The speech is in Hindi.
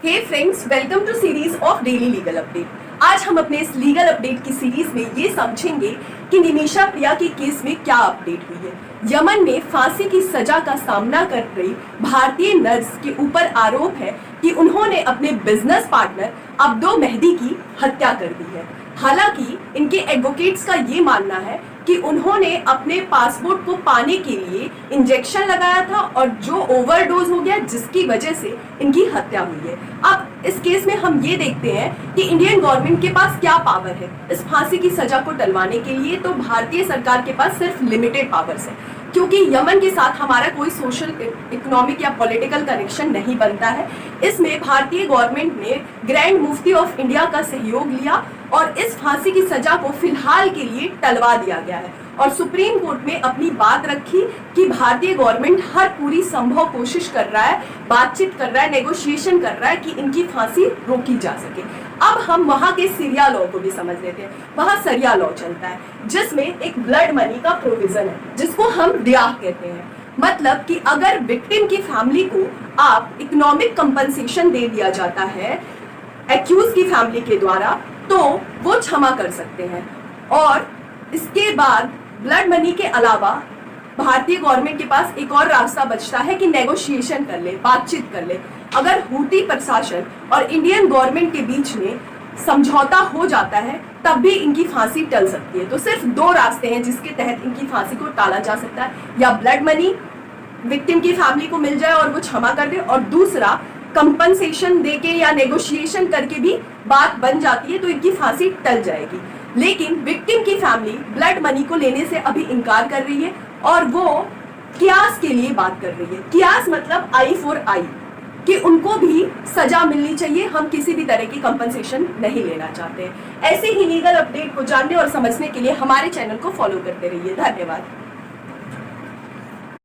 Hey friends, welcome to series of daily legal update. आज हम अपने इस लीगल अपडेट की सीरीज में ये समझेंगे कि निमिषा प्रिया के केस में क्या अपडेट हुई है। यमन में फांसी की सजा का सामना कर रही भारतीय नर्स के ऊपर आरोप है कि उन्होंने अपने बिजनेस पार्टनर अब्दो मेहदी की हत्या कर दी है। हालांकि इनके एडवोकेट्स का ये मानना है कि उन्होंने अपने पासपोर्ट को पाने के लिए इंजेक्शन लगाया था और जो ओवरडोज हो गया जिसकी वजह से इनकी हत्या हुई है। अब इस केस में हम ये देखते हैं कि इंडियन गवर्नमेंट के पास क्या पावर है इस फांसी की सजा को टलवाने के लिए। तो भारतीय सरकार के पास सिर्फ लिमिटेड पावर्स है, क्योंकि यमन के साथ हमारा कोई सोशल, इकोनॉमिक या पॉलिटिकल कनेक्शन नहीं बनता है। इसमें भारतीय गवर्नमेंट ने ग्रैंड मुफ्ती ऑफ इंडिया का सहयोग लिया और इस फांसी की सजा को फिलहाल के लिए टलवा दिया गया है और सुप्रीम कोर्ट में अपनी बात रखी कि भारतीय गवर्नमेंट हर पूरी संभव कोशिश कर रहा है, बातचीत कर रहा है, नेगोशिएशन कर रहा है कि इनकी फांसी रोकी जा सके। अब हम वहां के सरिया लॉ को भी समझ लेते हैं। वहां सरिया लॉ चलता है जिसमें एक ब्लड मनी का प्रोविजन है जिसको हम रियाह कहते हैं। मतलब कि अगर विक्टिम की फैमिली को आप इकोनॉमिक कंपनसेशन दे दिया जाता है एक्यूज की फैमिली के द्वारा, तो वो क्षमा कर सकते हैं। और इसके बाद ब्लड मनी के अलावा भारतीय गवर्नमेंट के पास एक और रास्ता बचता है कि नेगोशिएशन कर ले, बातचीत कर ले। अगर हूती प्रशासन और इंडियन गवर्नमेंट के बीच में समझौता हो जाता है तब भी इनकी फांसी टल सकती है। तो सिर्फ दो रास्ते हैं जिसके तहत इनकी फांसी को टाला जा सकता है, या ब्लड मनी विक्टिम की फैमिली को मिल जाए और वो क्षमा कर दे, और दूसरा कंपनसेशन देके या नेगोशिएशन करके भी बात बन जाती है तो इनकी फांसी टल जाएगी। लेकिन विक्टिम की फैमिली ब्लड मनी को लेने से अभी इनकार कर रही है और वो कियास के लिए बात कर रही है। कियास मतलब आई फॉर आई, कि उनको भी सजा मिलनी चाहिए, हम किसी भी तरह की कंपनसेशन नहीं लेना चाहते। ऐसे ही लीगल अपडेट को जानने और समझने के लिए हमारे चैनल को फॉलो करते रहिए। धन्यवाद।